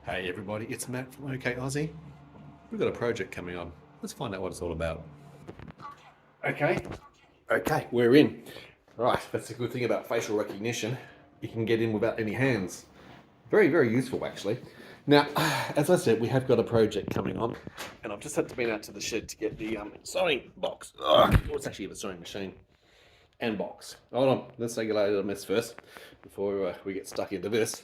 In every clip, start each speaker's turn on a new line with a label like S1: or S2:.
S1: Hey everybody, it's Matt from Ok Aussie. We've got a project coming on. Let's find out what it's all about. Okay, we're in. Right, that's the good thing about facial recognition. You can get in without any hands. Very, very useful actually. Now, as I said, we have got a project coming on, and I've just had to be out to the shed to get the sewing box. Oh, it's actually the sewing machine and box. Hold on, let's take a load of the mess first before we get stuck into this.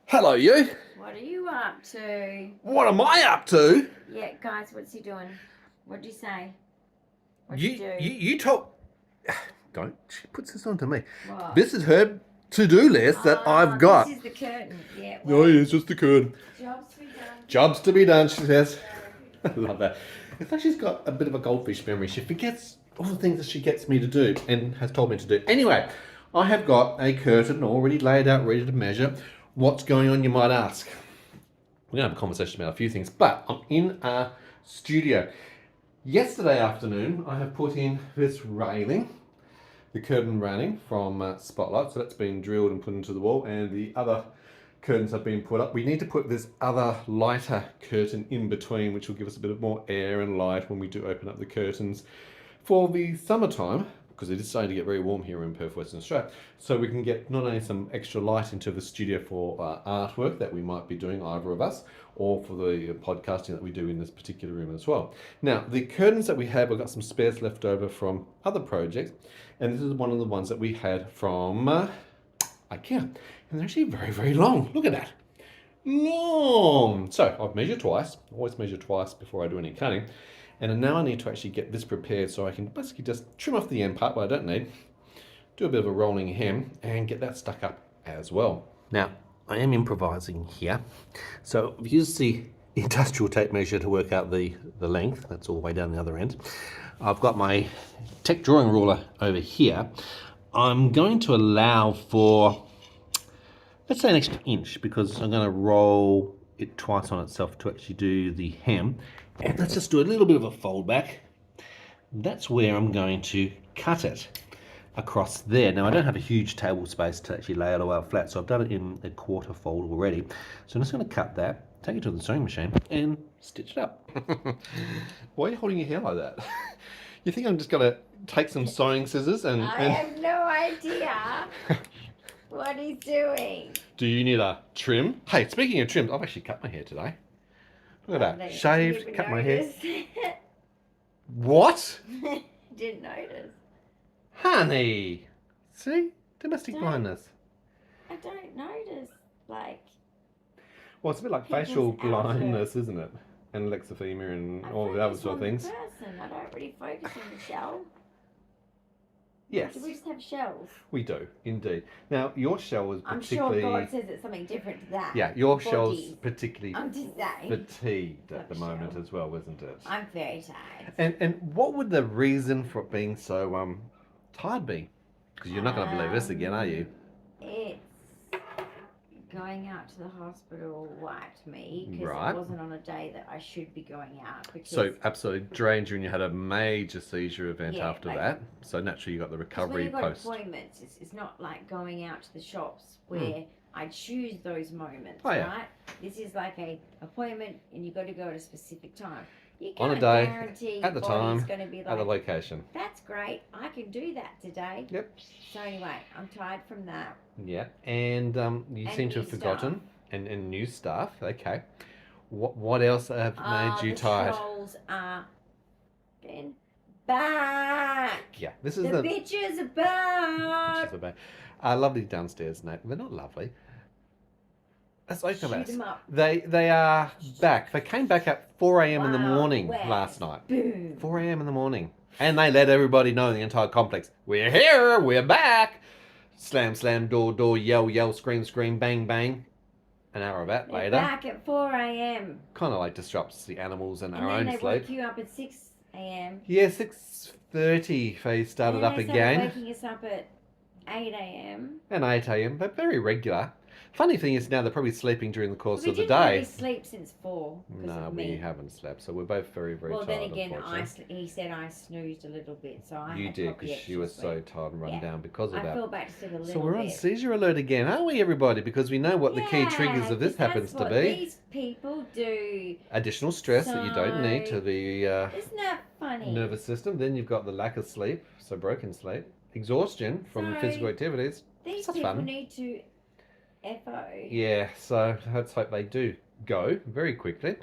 S1: Hello, you.
S2: What are you up to?
S1: What am I up to?
S2: Yeah, guys, what's he doing? What'd you say? What'd
S1: You
S2: you do?
S1: you told. Don't. She puts this on to me.
S2: What?
S1: This is her to-do list that I've got.
S2: This is the curtain. Yeah.
S1: Oh, yeah, it's just the curtain.
S2: Jobs to be done.
S1: Jobs to be done, she says. I love that. It's like she's got a bit of a goldfish memory. She forgets all the things that she gets me to do and has told me to do. Anyway, I have got a curtain already laid out, ready to measure. What's going on, you might ask? We're going to have a conversation about a few things, but I'm in a studio. Yesterday afternoon, I have put in this railing, the curtain railing from Spotlight. So that's been drilled and put into the wall, and the other curtains have been put up. We need to put this other lighter curtain in between, which will give us a bit of more air and light when we do open up the curtains for the summertime, because it is starting to get very warm here in Perth, Western Australia. So we can get not only some extra light into the studio for artwork that we might be doing, either of us, or for the podcasting that we do in this particular room as well. Now, the curtains that we have, we've got some spares left over from other projects, and this is one of the ones that we had from IKEA. And they're actually very, very long. Look at that. Long. So I've measured twice. Always measure twice before I do any cutting. And now I need to actually get this prepared so I can basically just trim off the end part, what I don't need, do a bit of a rolling hem, and get that stuck up as well. Now, I am improvising here. So I've used the industrial tape measure to work out the length. That's all the way down the other end. I've got my tech drawing ruler over here. I'm going to allow for, let's say, an extra inch, because I'm going to roll it twice on itself to actually do the hem. And let's just do a little bit of a fold back. That's where I'm going to cut it across there. Now, I don't have a huge table space to actually lay it all out flat, so I've done it in a quarter fold already. So I'm just going to cut that, take it to the sewing machine, and stitch it up. Why are you holding your hair like that? You think I'm just going to take some sewing scissors and...
S2: I have no idea what he's doing.
S1: Do you need a trim? Hey, speaking of trims, I've actually cut my hair today. Look at that. Shaved, cut my hair. What?
S2: Didn't notice.
S1: Honey. See? Domestic blindness.
S2: I don't notice. Like.
S1: Well, it's a bit like facial blindness, isn't it? And lexophermia and all the other sort of things.
S2: I don't really focus on the shell.
S1: Yes.
S2: Do we just have shells?
S1: We do, indeed. Now, your shell is particularly...
S2: I'm sure God says it's something different to that.
S1: Yeah, your shell's particularly
S2: today
S1: fatigued at the moment as well, isn't it?
S2: I'm very tired.
S1: And what would the reason for it being so tired be? Because you're not going to believe this again, are you?
S2: It's going out to the hospital wiped me because
S1: Right.
S2: it wasn't on a day that I should be going out. Because
S1: So absolutely drained you, and you had a major seizure event
S2: Yeah,
S1: after
S2: like-
S1: that. So naturally you got the recovery
S2: when you've got
S1: post.
S2: appointments, it's not like going out to the shops where I choose those moments,
S1: Oh, yeah.
S2: right? This is like a appointment, and you got to go at a specific time. You
S1: On a
S2: can't
S1: day,
S2: guarantee
S1: at the
S2: your body's
S1: time,
S2: going to be
S1: At
S2: like,
S1: the location.
S2: that's great, I can do that today.
S1: Yep.
S2: So anyway, I'm tired from that.
S1: Yeah. And you
S2: And
S1: seem to
S2: new
S1: have forgotten. And new stuff. Okay. What else have made you tired?
S2: The trolls are getting back.
S1: Yeah. This is
S2: The
S1: the
S2: bitches are back.
S1: lovely downstairs, Nate. They're not lovely. That's like
S2: Shoot them up.
S1: They are back. They came back at 4 a.m. in the
S2: Wow,
S1: morning
S2: where?
S1: last night.
S2: Boom.
S1: 4 a.m. in the morning. And they let everybody know in the entire complex, we're here, we're back. Slam, slam, door, door, yell, yell, scream, scream, bang, bang. An hour of that
S2: They're
S1: later.
S2: back at 4 a.m.
S1: Kind of like disrupts the animals and our
S2: And
S1: own
S2: then they
S1: sleep.
S2: woke you up at 6 a.m.
S1: Yeah, 6:30 they started
S2: And then
S1: up
S2: they started
S1: again.
S2: waking us up at 8 a.m.
S1: And 8 a.m. But very regular. Funny thing is now they're probably sleeping during the course
S2: We
S1: of the
S2: didn't really
S1: day.
S2: sleep since 4. 'cause
S1: No,
S2: of
S1: we
S2: me.
S1: haven't slept, so we're both very, very
S2: Well,
S1: tired.
S2: then again,
S1: Unfortunately.
S2: he said I snoozed a little bit, so I
S1: You
S2: had
S1: did
S2: probably
S1: because you
S2: extra
S1: were so
S2: sleep.
S1: tired and run
S2: Yeah.
S1: down because of
S2: I
S1: that.
S2: fell back to sleep a little
S1: So we're on
S2: bit.
S1: seizure alert again, aren't we, everybody? Because we know what the key triggers of this
S2: 'cause
S1: happens
S2: that's
S1: to
S2: what
S1: be.
S2: These people do.
S1: Additional stress that you don't need to
S2: So,
S1: the
S2: Isn't that funny?
S1: nervous system. Then you've got the lack of sleep, so broken sleep, exhaustion from
S2: So,
S1: physical activities.
S2: These
S1: Such
S2: people
S1: fun.
S2: need to FO.
S1: Yeah, so let's hope they do go very quickly.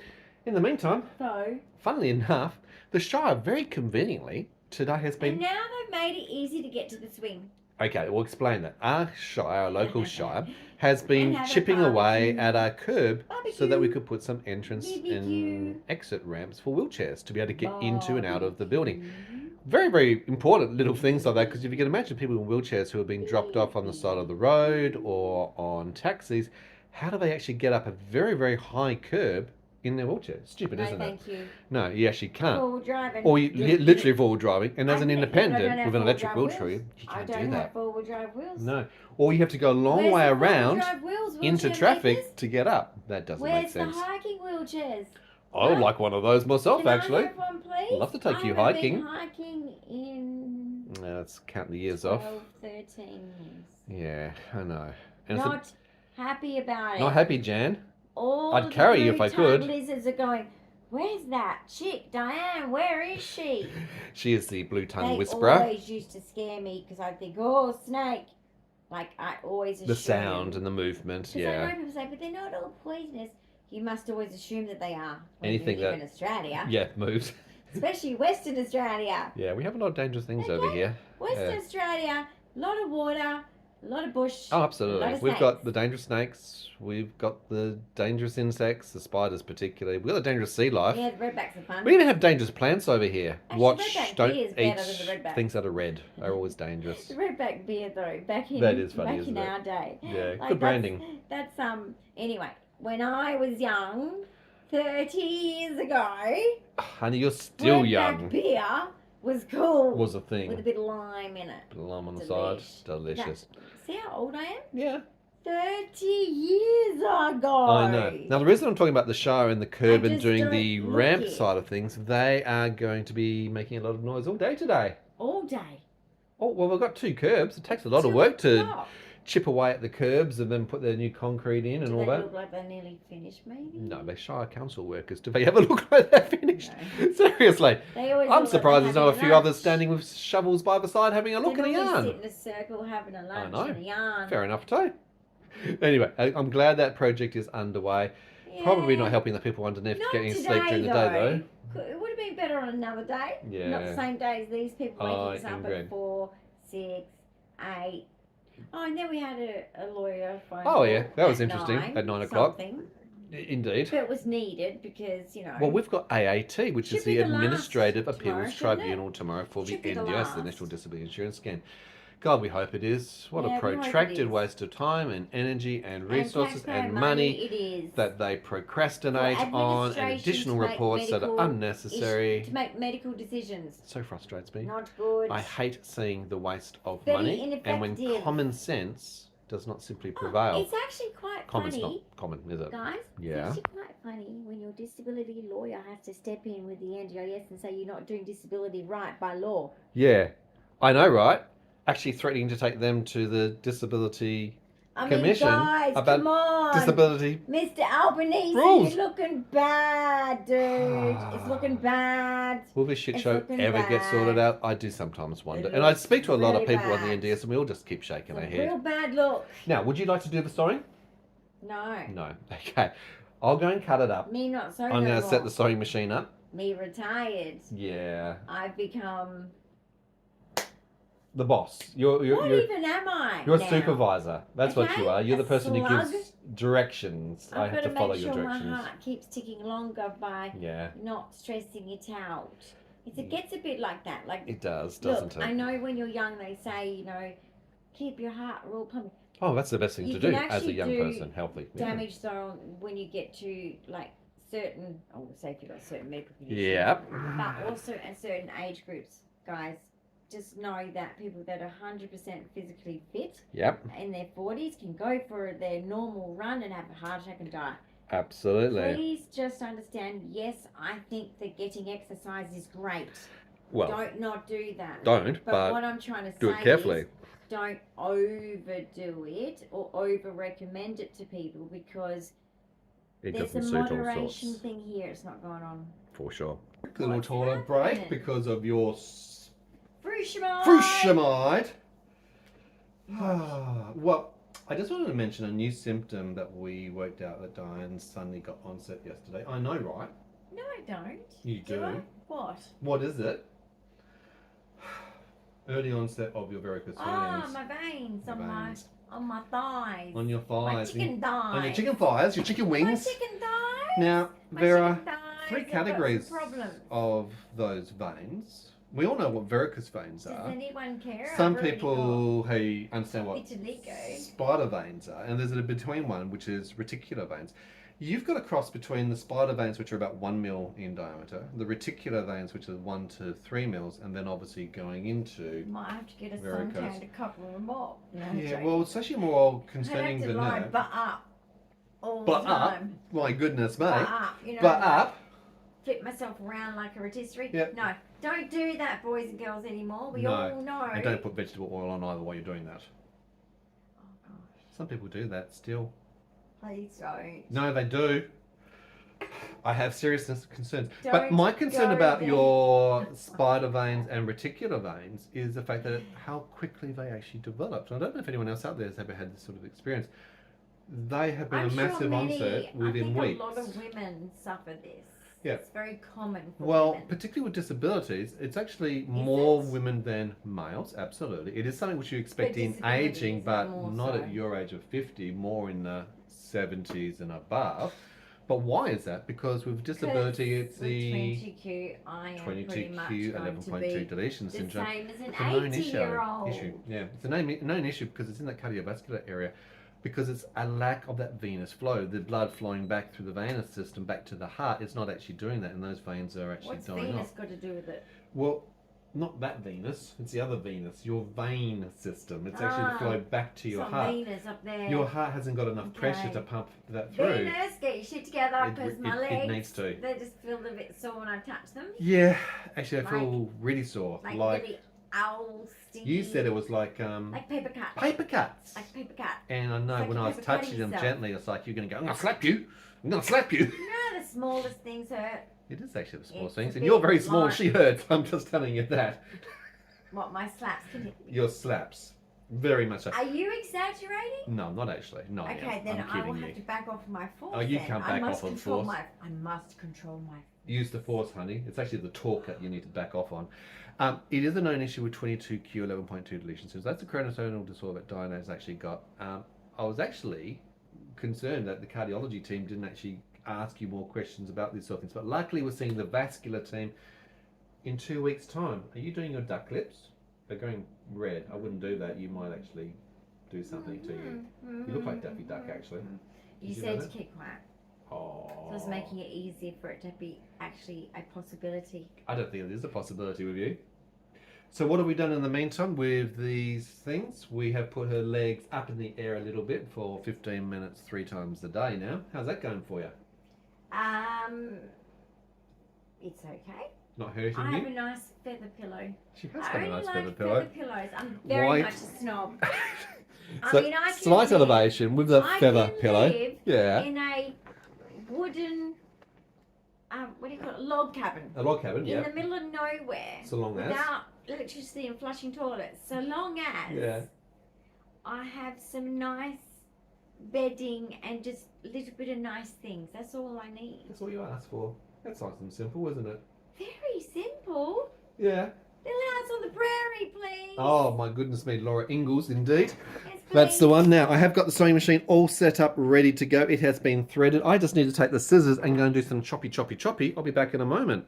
S1: In the meantime,
S2: So,
S1: funnily enough, the Shire very conveniently today has
S2: and
S1: been.
S2: now they've made it easy to get to the swing.
S1: Okay, we'll explain that. Our Shire, our local Shire, has
S2: And
S1: been
S2: have a
S1: chipping away
S2: barbecue.
S1: at our curb so that we
S2: Barbecue.
S1: could put some entrance
S2: BBQ.
S1: and exit ramps for wheelchairs to be able to get into and out of the building.
S2: Barbecue.
S1: Very, very important little things like that, because if you can imagine people in wheelchairs who have been dropped off on the side of the road or on taxis, how do they actually get up a very, very high curb in their wheelchair? Stupid,
S2: No,
S1: isn't it?
S2: thank you.
S1: No, you actually can't.
S2: Forward driving.
S1: Or you literally forward driving, and as an
S2: I don't
S1: independent
S2: have
S1: with an electric
S2: forward
S1: wheelchair,
S2: drive
S1: you
S2: wheels.
S1: can't
S2: I
S1: do
S2: don't
S1: that.
S2: have forward drive wheels.
S1: No. Or you have to go a long
S2: Where's
S1: way
S2: the forward
S1: around
S2: drive wheels,
S1: into
S2: wheelchair
S1: traffic
S2: makers?
S1: to get up. That doesn't make
S2: Where's the
S1: sense.
S2: hiking wheelchairs?
S1: I would like one of those myself,
S2: Can
S1: actually.
S2: I have one, please?
S1: Love to take you
S2: I haven't
S1: hiking.
S2: been hiking in
S1: Let's count the years
S2: 12,
S1: off.
S2: 13 years.
S1: Yeah, I know. And
S2: Not happy about it.
S1: not happy, Jan.
S2: All
S1: I'd
S2: the
S1: carry you if I
S2: blue-tongued
S1: could.
S2: lizards are going, where's that chick, Dyan? Where is she?
S1: She is the blue tongue
S2: They
S1: whisperer.
S2: always used to scare me because I'd think, oh, snake. Like, I always assume.
S1: The sound and the movement,
S2: Because I
S1: yeah.
S2: know people say, but they're not all poisonous. You must always assume that they are. When
S1: Anything
S2: you live
S1: that-
S2: in Australia.
S1: Yeah, moves.
S2: Especially Western Australia.
S1: Yeah, we have a lot of dangerous things over
S2: Okay.
S1: here.
S2: Western
S1: Yeah.
S2: Australia, a lot of water, a lot of bush.
S1: Oh,
S2: a lot
S1: absolutely.
S2: of
S1: We've got
S2: snakes.
S1: the dangerous snakes. We've got the dangerous insects, the spiders particularly. We've got the dangerous sea life.
S2: Yeah, the redbacks are fun.
S1: We even have dangerous plants over here.
S2: Actually,
S1: Watch,
S2: redback
S1: don't
S2: beer is
S1: eat
S2: better than the redback.
S1: things that are red. They're always dangerous.
S2: The redback beer, though, back in
S1: That is funny,
S2: back
S1: isn't
S2: in
S1: it?
S2: our day.
S1: Yeah,
S2: Like,
S1: good branding.
S2: That's Anyway, when I was young, 30 years ago,
S1: Honey, you're still
S2: redback
S1: young.
S2: beer was cool.
S1: Was a
S2: with a
S1: thing.
S2: bit of lime in it.
S1: Bit of lime on the
S2: Delish.
S1: side. Delicious.
S2: See how old I am?
S1: Yeah.
S2: 30 years ago.
S1: I know. Now, the reason I'm talking about the shower and the curb
S2: I
S1: and
S2: just
S1: doing
S2: don't
S1: the
S2: look
S1: ramp
S2: it.
S1: side of things, they are going to be making a lot of noise all day today.
S2: All day.
S1: Oh, well, we've got 2 curbs. It takes a lot of
S2: 2
S1: work to
S2: o'clock.
S1: chip away at the curbs and then put their new concrete in and
S2: Do
S1: all
S2: they
S1: that.
S2: look like they're nearly finished, maybe?
S1: No, they're Shire Council workers. Do they ever look like they're finished?
S2: No.
S1: Seriously.
S2: They always
S1: I'm
S2: look
S1: surprised
S2: like
S1: there's not a
S2: they're
S1: few
S2: having
S1: others standing with shovels by the side having a look at a
S2: They always
S1: yarn.
S2: sit in a circle having a lunch
S1: know.
S2: and a yarn.
S1: Fair enough too. Anyway, I'm glad that project is underway. Probably not helping the people underneath
S2: Not
S1: getting
S2: today,
S1: sleep during the day though.
S2: It would have been better on another day.
S1: Yeah.
S2: Not the same day as these people waking
S1: I
S2: us up
S1: agree.
S2: at 4, 6, 8. Oh, and then we had a lawyer phone
S1: Oh,
S2: call
S1: yeah, that was
S2: at
S1: interesting,
S2: 9,
S1: at 9 o'clock.
S2: something.
S1: Indeed.
S2: But it was needed because,
S1: Well, we've got AAT, which
S2: Should
S1: is
S2: be
S1: the
S2: the last
S1: Administrative
S2: tomorrow,
S1: Appeals
S2: shouldn't it?
S1: Tribunal tomorrow for
S2: Should
S1: the
S2: be the
S1: NDIS, the
S2: last.
S1: National Disability Insurance Scheme. God, we hope it is. What
S2: Yeah,
S1: a
S2: we hope it
S1: protracted
S2: is.
S1: waste of time and energy and resources
S2: taxpayer
S1: and money
S2: it is.
S1: that they procrastinate
S2: For
S1: on, and
S2: administration
S1: additional
S2: to make
S1: reports that are
S2: medical
S1: unnecessary.
S2: to make medical decisions.
S1: So frustrates me.
S2: Not good.
S1: I hate seeing the waste of
S2: Very
S1: money, and when
S2: ineffective.
S1: common sense does not simply
S2: Oh,
S1: prevail.
S2: it's actually quite
S1: Common's
S2: funny,
S1: not common, is it?
S2: guys.
S1: Yeah.
S2: It's actually quite funny when your disability lawyer has to step in with the NDIS and say you're not doing disability right by law.
S1: Yeah, I know, right? Actually threatening to take them to the Disability
S2: I
S1: Commission
S2: mean, guys,
S1: about
S2: come on.
S1: disability.
S2: Mr. Albanese,
S1: rules.
S2: you're looking bad, dude. It's looking bad.
S1: Will this shit
S2: It's
S1: show
S2: looking
S1: ever get
S2: bad.
S1: sorted out? I do sometimes wonder.
S2: It
S1: And I
S2: looks
S1: speak to a lot of
S2: really
S1: people on the
S2: bad.
S1: NDS and we all just keep shaking
S2: It's
S1: our
S2: a
S1: head.
S2: real bad look.
S1: Now, would you like to do the sewing?
S2: No.
S1: No. Okay. I'll go and cut it up.
S2: Me not so
S1: I'm going
S2: no
S1: to set
S2: more.
S1: the sewing machine up.
S2: Me retired.
S1: Yeah.
S2: I've become...
S1: The boss.
S2: What
S1: You're
S2: even am I
S1: a
S2: now?
S1: supervisor. That's what
S2: Okay,
S1: you are. You're the
S2: a
S1: person who gives
S2: slug.
S1: directions. I
S2: I've
S1: have
S2: got
S1: to
S2: to
S1: follow
S2: make
S1: your
S2: sure my
S1: directions.
S2: heart keeps ticking longer by
S1: Yeah,
S2: not stressing it out. It gets a bit like that. Like,
S1: it does,
S2: look,
S1: doesn't it?
S2: I know when you're young they say, keep your heart real pumping.
S1: Oh, that's the best thing
S2: You
S1: to
S2: can
S1: do as a
S2: actually
S1: young
S2: do
S1: person, healthy. Yeah.
S2: Damage though when you get to like certain, say if you've got certain medical conditions.
S1: Yeah.
S2: But also at certain age groups, guys, just know that people that are 100% physically fit
S1: Yep.
S2: in their 40s can go for their normal run and have a heart attack and die.
S1: Absolutely.
S2: Please just understand, yes, I think that getting exercise is great.
S1: Well,
S2: Don't not do that.
S1: don't, but
S2: what I'm trying to
S1: do
S2: say
S1: it carefully.
S2: is don't overdo it or over recommend it to people, because
S1: It
S2: there's
S1: can
S2: a
S1: suit all
S2: moderation
S1: sorts.
S2: thing here. It's not going on.
S1: For sure. A little
S2: What's
S1: toilet
S2: happening?
S1: break because of your
S2: Fruishamide.
S1: fruishamide. Well, I just wanted to mention a new symptom that we worked out that Dyan suddenly got onset yesterday. I know, right?
S2: No, I don't.
S1: You do.
S2: I? What?
S1: What is it? Early onset of your varicose veins.
S2: Oh, my veins
S1: Your
S2: on
S1: veins.
S2: my thighs.
S1: On your thighs.
S2: My chicken thighs.
S1: On your chicken thighs, your chicken wings.
S2: My chicken thighs.
S1: Now,
S2: My
S1: there
S2: chicken
S1: are
S2: thighs
S1: three
S2: have got some
S1: categories
S2: problems.
S1: of those veins. We all know what varicose veins
S2: Does
S1: are.
S2: anyone care?
S1: Some
S2: I've already
S1: people who understand what
S2: vitiligo.
S1: spider veins are, and there's a between one which is reticular veins. You've got a cross between the spider veins, which are about 1 mil in diameter, the reticular veins, which are 1 to 3 mils, and then obviously going into
S2: Might have to get a
S1: varicose.
S2: suntan to cover them up. No, I'm
S1: yeah.
S2: joking.
S1: Well, it's actually more
S2: I'd
S1: concerning
S2: have to
S1: than
S2: lie
S1: that.
S2: butt up all
S1: Butt
S2: the
S1: up?
S2: time.
S1: My goodness, mate.
S2: Butt up, you know.
S1: Butt
S2: like,
S1: up.
S2: Flip myself around like a rotisserie.
S1: Yep.
S2: No, don't do that, boys and girls, anymore. We
S1: No,
S2: all know.
S1: And don't put vegetable oil on either while you're doing that.
S2: Oh gosh,
S1: Some people do that still.
S2: please don't.
S1: No, they do. I have serious concerns. But
S2: Don't
S1: my concern
S2: go
S1: about
S2: there.
S1: your spider veins and reticular veins is the fact that how quickly they actually developed. I don't know if anyone else out there has ever had this sort of experience. They have been
S2: I'm
S1: a
S2: sure
S1: massive
S2: many,
S1: onset within
S2: I think
S1: weeks.
S2: a lot of women suffer this.
S1: Yeah.
S2: It's very common for
S1: Well,
S2: women.
S1: particularly with disabilities, it's actually more
S2: it?
S1: women than males. Absolutely, it is something which you expect
S2: But
S1: in
S2: disability,
S1: aging,
S2: is it
S1: but
S2: more
S1: not
S2: so?
S1: at your age of 50. More in the 70s and above. But why is that? Because with disability, it's
S2: with
S1: the
S2: 22q, I am pretty much
S1: 22q
S2: going to
S1: 11.2
S2: be
S1: deletion
S2: the
S1: syndrome.
S2: same as an
S1: It's a known
S2: 80-year-old.
S1: issue. Yeah, it's a known issue because it's in that cardiovascular area, because it's a lack of that venous flow, the blood flowing back through the venous system back to the heart. It's not actually doing that, and those veins are actually
S2: What's
S1: dying
S2: Venus
S1: off.
S2: got to do with it?
S1: Well, not that Venus. It's the other Venus. Your vein system. It's actually the flow back to your
S2: Some
S1: heart.
S2: Venus up there.
S1: Your heart hasn't got enough pressure
S2: Okay.
S1: to pump that through.
S2: Venus, get your shit together, because my
S1: it
S2: legs,
S1: needs to.
S2: they just feel a bit sore when I touch them.
S1: Yeah, actually, I feel really sore.
S2: Like really ousty.
S1: you said, it was like
S2: like paper cut.
S1: paper cuts.
S2: Like paper cut.
S1: And I know
S2: It's like
S1: when
S2: a
S1: I was
S2: paper cutting
S1: touching them
S2: yourself.
S1: gently, it's like you're going to go, I'm going to slap you. I'm going to slap you.
S2: You know the smallest things hurt.
S1: It is actually the small
S2: It's
S1: things,
S2: a
S1: and you're
S2: bit
S1: very small.
S2: like-
S1: She hurts. I'm just telling you that.
S2: What, my slaps can hit me?
S1: Your slaps, very much so.
S2: Are you exaggerating?
S1: No, not actually. No, I
S2: Okay,
S1: am.
S2: then
S1: I'm
S2: I will
S1: kidding
S2: have
S1: you.
S2: to back off my force.
S1: Oh, you
S2: then.
S1: can't
S2: I
S1: back
S2: must
S1: off on
S2: control
S1: force.
S2: I must control my.
S1: Use the force, honey. It's actually the torque that you need to back off on. It is a known issue with 22q 11.2 deletion syndrome. That's a chromosomal disorder that Dyan has actually got. I was actually concerned that the cardiology team didn't actually ask you more questions about these sort of things, but luckily we're seeing the vascular team in 2 weeks' time. Are you doing your duck lips? They're going red. I wouldn't do that. You might actually do something to you. You look like Daffy Duck, actually.
S2: You
S1: Did you know
S2: said to
S1: that?
S2: keep quiet.
S1: Oh.
S2: So I was making it easier for it to be actually a possibility.
S1: I don't think it is a possibility with you. So what have we done in the meantime with these things? We have put her legs up in the air a little bit for 15 minutes 3 times a day now. How's that going for you?
S2: It's okay.
S1: Not hurting
S2: I
S1: you?
S2: have a nice feather pillow.
S1: She has
S2: I
S1: got a
S2: only
S1: nice
S2: like
S1: feather pillow.
S2: pillows. I'm very
S1: Why-
S2: much a snob.
S1: So,
S2: I mean, I can
S1: slight
S2: live-
S1: elevation with the
S2: I
S1: feather
S2: can
S1: pillow.
S2: live
S1: Yeah.
S2: in a wooden, what do you call it, log cabin.
S1: A log cabin,
S2: In
S1: yeah.
S2: the middle of nowhere.
S1: So long as.
S2: Without electricity and flushing toilets. So long as
S1: Yeah.
S2: I have some nice bedding and just a little bit of nice things. That's all I need.
S1: That's all you asked for. That's nice and simple, isn't it?
S2: Very simple.
S1: Yeah.
S2: Little house on the prairie, please.
S1: Oh my goodness me, Laura Ingalls, indeed.
S2: Yes,
S1: That's the
S2: please.
S1: one now. I have got the sewing machine all set up, ready to go. It has been threaded. I just need to take the scissors and go and do some choppy, choppy, choppy. I'll be back in a moment.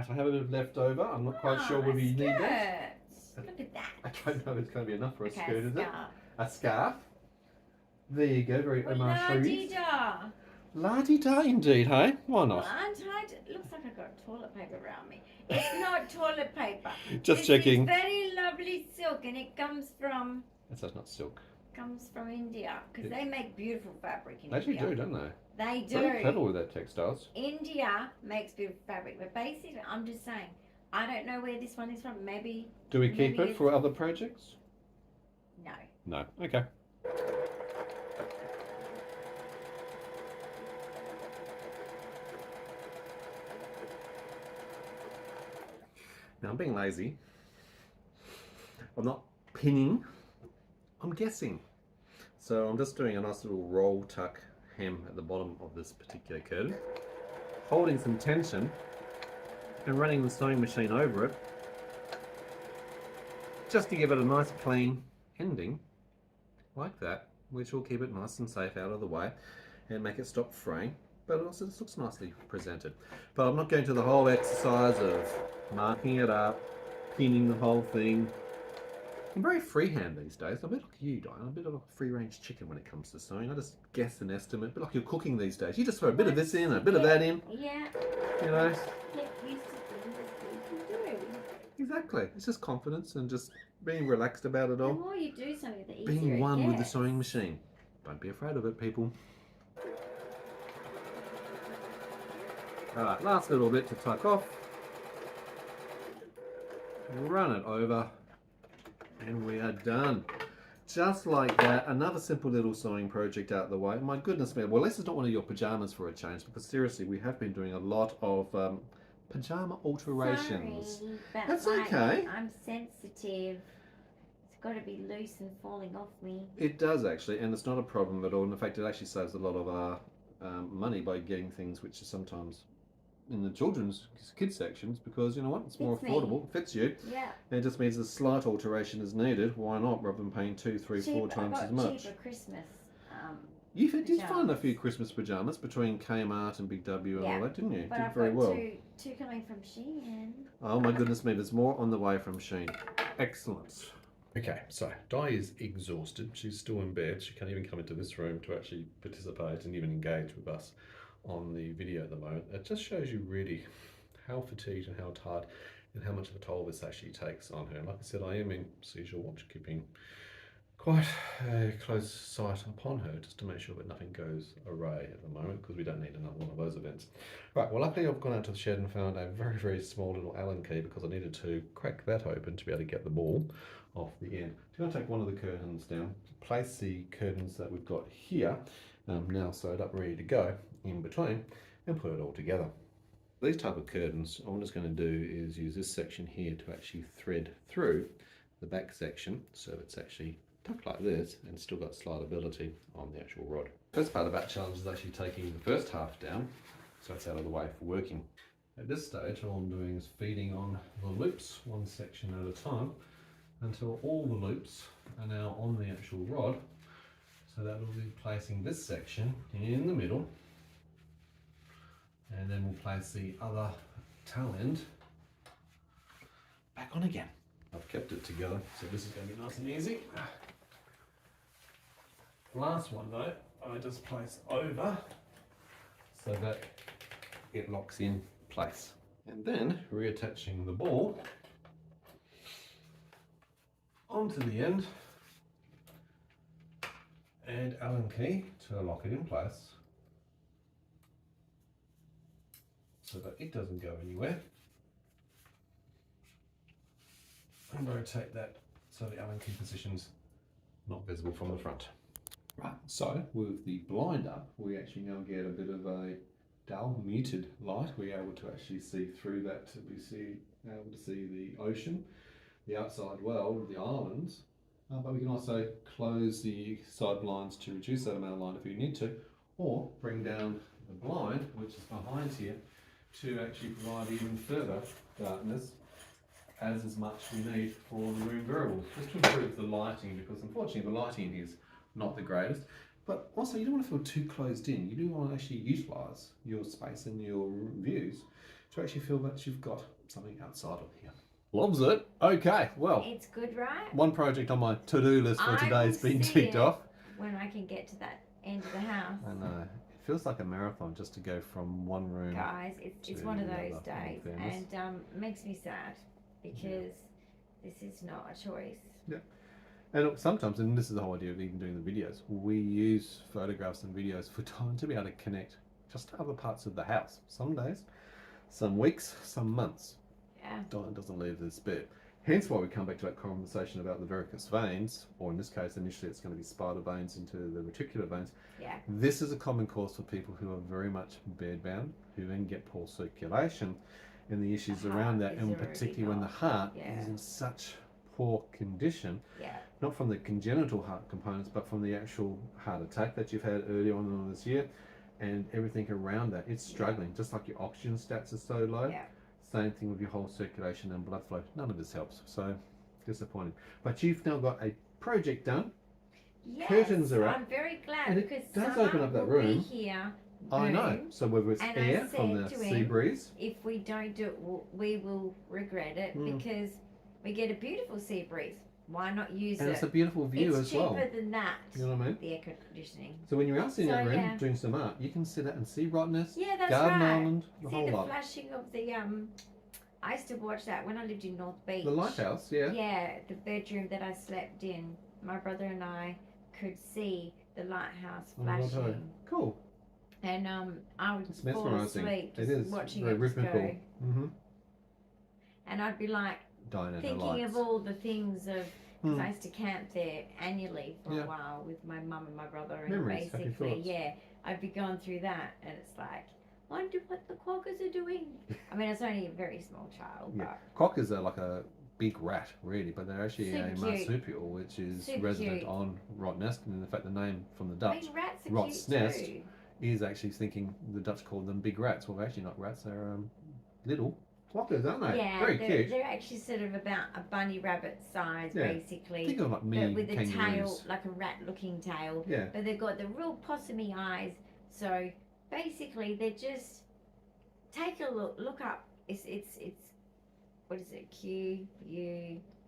S1: Right, I have a bit of leftover. I'm not quite sure whether you need that.
S2: Look at that.
S1: I don't know if it's going to be enough for a
S2: Okay,
S1: skirt, is it?
S2: scarf.
S1: A scarf. There you go, very homage.
S2: La-di-da.
S1: La-di-da indeed, hey? Why
S2: Well,
S1: not?
S2: aren't I? It looks like I've got toilet paper around me. It's not toilet paper.
S1: Just checking.
S2: It's very lovely silk, and it comes from
S1: That's not silk.
S2: India, because they make beautiful fabric in
S1: They actually
S2: India.
S1: do, don't they?
S2: They do.
S1: Very clever with their textiles.
S2: India makes beautiful fabric, but basically, I'm just saying, I don't know where this one is from. Maybe.
S1: Do we keep
S2: maybe
S1: it for other projects?
S2: No.
S1: No. Okay. Now I'm being lazy. I'm not pinning. I'm guessing. So I'm just doing a nice little roll tuck hem at the bottom of this particular curtain, holding some tension and running the sewing machine over it just to give it a nice clean ending like that, which will keep it nice and safe out of the way and make it stop fraying, but it also just looks nicely presented. But I'm not going to the whole exercise of marking it up, pinning the whole thing. I'm very freehand these days. I'm a bit like you, Dyan. I'm a bit of a free-range chicken when it comes to sewing. I just guess an estimate, a bit like you're cooking these days. You just throw a bit of this in, a bit of that in.
S2: Yeah.
S1: You know.
S2: Get used to things as people do.
S1: Exactly. It's just confidence and just being relaxed about it
S2: The
S1: all.
S2: more you do something, the easier
S1: Being one
S2: it
S1: with the
S2: gets.
S1: sewing machine. Don't be afraid of it, people. Alright, last little bit to tuck off. Run it over. And we are done. Just like that, another simple little sewing project out the way. My goodness me, well, this is not one of your pajamas for a change, because seriously, we have been doing a lot of pajama alterations.
S2: Sorry, but
S1: That's
S2: like,
S1: okay.
S2: I'm sensitive. It's got to be loose and falling off me.
S1: It does actually, and it's not a problem at all. In fact, it actually saves a lot of our money by getting things which are sometimes in the children's kids sections, because you know what, it's more
S2: Fits me.
S1: affordable, it fits you,
S2: Yeah.
S1: and it just means a slight alteration is needed. Why not, rather than paying 2, 3, 4 times as much?
S2: Cheaper Christmas.
S1: You did find a
S2: pajamas.
S1: few Christmas pajamas between Kmart and Big W and
S2: Yeah,
S1: all that, didn't you?
S2: But
S1: Did
S2: I've
S1: very
S2: got
S1: well.
S2: two coming from Shein.
S1: Oh my goodness me, there's more on the way from Shein. Excellent. Okay, so Di is exhausted. She's still in bed. She can't even come into this room to actually participate and even engage with us on the video at the moment. It just shows you really how fatigued and how tired and how much of a toll this actually takes on her. And like I said, I am in seizure watch, keeping quite a close sight upon her just to make sure that nothing goes awry at the moment, because we don't need another one of those events. Right, well luckily I've gone out to the shed and found a very, very small little Allen key, because I needed to crack that open to be able to get the ball off the end. So I'm going to take one of the curtains down, place the curtains that we've got here, now sewed up ready to go, in between, and put it all together. These type of curtains, all I'm just going to do is use this section here to actually thread through the back section, so it's actually tucked like this and still got slidability on the actual rod. First part of that challenge is actually taking the first half down, so it's out of the way for working. At this stage, all I'm doing is feeding on the loops, one section at a time, until all the loops are now on the actual rod. So that will be placing this section in the middle, and then we'll place the other tail end back on again. I've kept it together, so this is going to be nice and easy. Last one though, I just place over so that it locks in place. And then reattaching the ball onto the end, and Allen key to lock it in place so that it doesn't go anywhere, and rotate that so the Allen key position's not visible from the front. Right, so with the blind up, we actually now get a bit of a dull muted light. We're able to actually see through that, to be able to see the ocean, the outside world, the islands, but we can also close the side blinds to reduce that amount of light if we need to, or bring down the blind, which is behind here, to actually provide even further darkness, as much we need for the room variables, just to improve the lighting, because unfortunately the lighting is not the greatest. But also you don't want to feel too closed in. You do want to actually utilise your space and your views to actually feel that you've got something outside of here. Loves it. Okay, well,
S2: It's good, right?
S1: one project on my to-do list for today has been
S2: see
S1: ticked
S2: it
S1: off.
S2: when I can get to that end of the house.
S1: I know. It feels like a marathon just to go from one room.
S2: Guys, it's
S1: to
S2: one of
S1: the
S2: those
S1: other,
S2: days,
S1: in fairness.
S2: and makes me sad because this is not a choice.
S1: Yeah. And look, sometimes, and this is the whole idea of even doing the videos, we use photographs and videos for time to be able to connect just to other parts of the house. Some days, some weeks, some months.
S2: Yeah.
S1: Dyan doesn't leave this bit. Hence why we come back to that conversation about the varicose veins, or in this case, initially it's going to be spider veins into the reticular veins.
S2: Yeah.
S1: This is a common cause for people who are very much bedbound, who then get poor circulation, and the issues around that, and particularly when the heart is in such poor condition, not from the congenital heart components, but from the actual heart attack that you've had earlier on this year, and everything around that. It's struggling, just like your oxygen stats are so low.
S2: Yeah.
S1: Same thing with your whole circulation and blood flow. None of this helps, so disappointing. But you've now got a project done.
S2: Yes,
S1: Curtains are up.
S2: I'm very glad
S1: And it
S2: because
S1: does
S2: summer
S1: open up that
S2: will
S1: room.
S2: be here.
S1: I know.
S2: boom.
S1: So whether it's
S2: And
S1: air
S2: I
S1: from
S2: said
S1: the
S2: to
S1: sea
S2: him,
S1: breeze,
S2: If we don't do it, we will regret it because we get a beautiful sea breeze. Why not use
S1: and
S2: it?
S1: it's a beautiful view
S2: It's
S1: as
S2: cheaper
S1: well.
S2: than that.
S1: You know what I mean?
S2: The air conditioning.
S1: So when you're out in that
S2: So,
S1: room
S2: yeah.
S1: doing some art, you can sit out and see Rottnest,
S2: Yeah, that's
S1: Garden
S2: right.
S1: Island, the
S2: See
S1: whole
S2: the
S1: lot.
S2: flashing of the I used to watch that when I lived in North Beach.
S1: The lighthouse, yeah.
S2: Yeah, the bedroom that I slept in. My brother and I could see the lighthouse flashing.
S1: righto. Cool.
S2: And I would
S1: It's
S2: fall
S1: mesmerising.
S2: asleep
S1: It
S2: just
S1: is
S2: watching
S1: very
S2: it just
S1: rhythmical.
S2: go.
S1: Mm-hmm.
S2: And I'd be like
S1: Dyan and her
S2: thinking
S1: lights.
S2: of all the things of because I used to camp there annually for a while with my mum and my brother, and
S1: Memories, happy
S2: basically,
S1: thoughts.
S2: I'd be going through that, and it's like, wonder what the quokkas are doing. I mean, I was only a very small child,
S1: Yeah.
S2: but
S1: Quokkas are like a big rat, really, but they're actually
S2: Super
S1: a
S2: cute.
S1: marsupial, which is
S2: Super
S1: resident
S2: cute.
S1: on Rottnest, and in fact the name from the
S2: I
S1: Dutch
S2: mean, rats are
S1: Rot's
S2: cute
S1: nest.
S2: too.
S1: is actually thinking the Dutch called them big rats. Well, they're actually not rats, they're little quokkas, aren't they?
S2: Yeah,
S1: Very
S2: they're,
S1: cute.
S2: they're actually sort of about a bunny rabbit size,
S1: Yeah.
S2: basically.
S1: Think of them like
S2: But
S1: mini
S2: with a tail,
S1: kangaroos.
S2: like a rat-looking tail.
S1: Yeah.
S2: But they've got the real possumy eyes. So basically, they're just take a look up. It's what is it?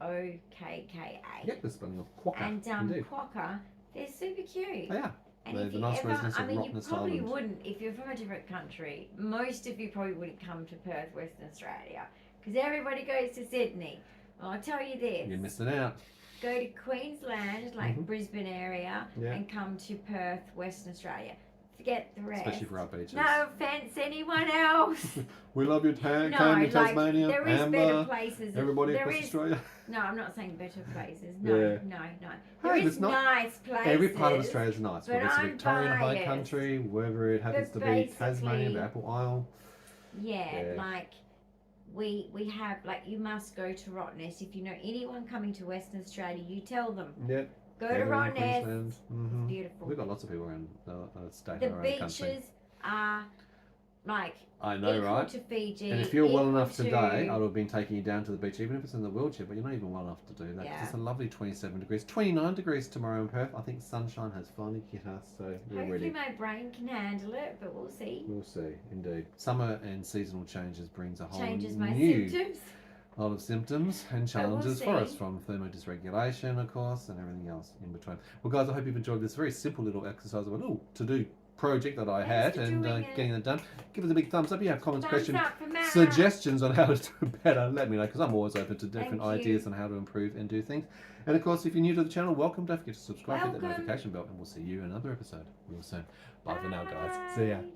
S2: QUOKKA.
S1: Yep, the spelling of quokka.
S2: And
S1: indeed.
S2: quokka, they're super cute.
S1: They are.
S2: And
S1: They're
S2: if
S1: the
S2: you
S1: nice
S2: ever,
S1: residents
S2: I
S1: of
S2: mean, you
S1: Rottnest
S2: probably
S1: Island.
S2: wouldn't if you're from a different country. Most of you probably wouldn't come to Perth, Western Australia, because everybody goes to Sydney. Well, I'll tell you this:
S1: You're missing out.
S2: go to Queensland, like Brisbane area,
S1: Yeah.
S2: and come to Perth, Western Australia. Forget the rest.
S1: Especially for our beaches.
S2: No offense, anyone else.
S1: We love you,
S2: No,
S1: Canberra,
S2: like
S1: Tasmania,
S2: there is better
S1: Amber,
S2: places.
S1: everybody
S2: there
S1: across
S2: is,
S1: Australia.
S2: No, I'm not saying better places. No,
S1: Yeah.
S2: no.
S1: Hey,
S2: There is
S1: it's not-
S2: nice places.
S1: Every part of Australia is nice.
S2: but
S1: Whether it's the
S2: I'm
S1: Victorian High
S2: biased.
S1: Country, wherever it happens
S2: But
S1: to be, Tasmania,
S2: basically-
S1: the Apple Isle.
S2: Yeah,
S1: Yeah.
S2: like we have like you must go to Rottnest. If you know anyone coming to Western Australia, you tell them
S1: Yeah.
S2: go to
S1: Everywhere in
S2: Rottnest.
S1: Queensland.
S2: It's beautiful.
S1: We've got lots of people around the state
S2: The
S1: and around the country.
S2: beaches are like
S1: I know,
S2: equal
S1: right?
S2: to Fiji.
S1: And if you're well
S2: equal
S1: enough
S2: to-
S1: today, I would have been taking you down to the beach, even if it's in the wheelchair, but you're not even well enough to do that. 'Cause
S2: Yeah.
S1: It's a lovely 27 degrees. 29 degrees tomorrow in Perth. I think sunshine has finally hit us, so we're
S2: Hopefully
S1: ready.
S2: my brain can handle it, but we'll see.
S1: We'll see, indeed. Summer and seasonal changes brings a whole
S2: Changes my
S1: new
S2: symptoms.
S1: lot of symptoms and
S2: we'll
S1: challenges for us,
S2: see.
S1: from thermodysregulation, of course, and everything else in between. Well, guys, I hope you've enjoyed this very simple little exercise of a little to-do project that I
S2: Thanks
S1: had,
S2: for
S1: and
S2: doing it.
S1: getting it done. Give us a big thumbs up. If you have comments,
S2: Thumbs
S1: questions,
S2: up for Matt.
S1: suggestions on how to do better, let me know, because I'm always open to different
S2: Thank
S1: ideas
S2: you.
S1: on how to improve and do things. And of course, if you're new to the channel, welcome. Don't forget to subscribe, hit that
S2: Welcome.
S1: notification bell, and we'll see you in another episode real soon. Bye for now, guys. See ya.
S2: Bye.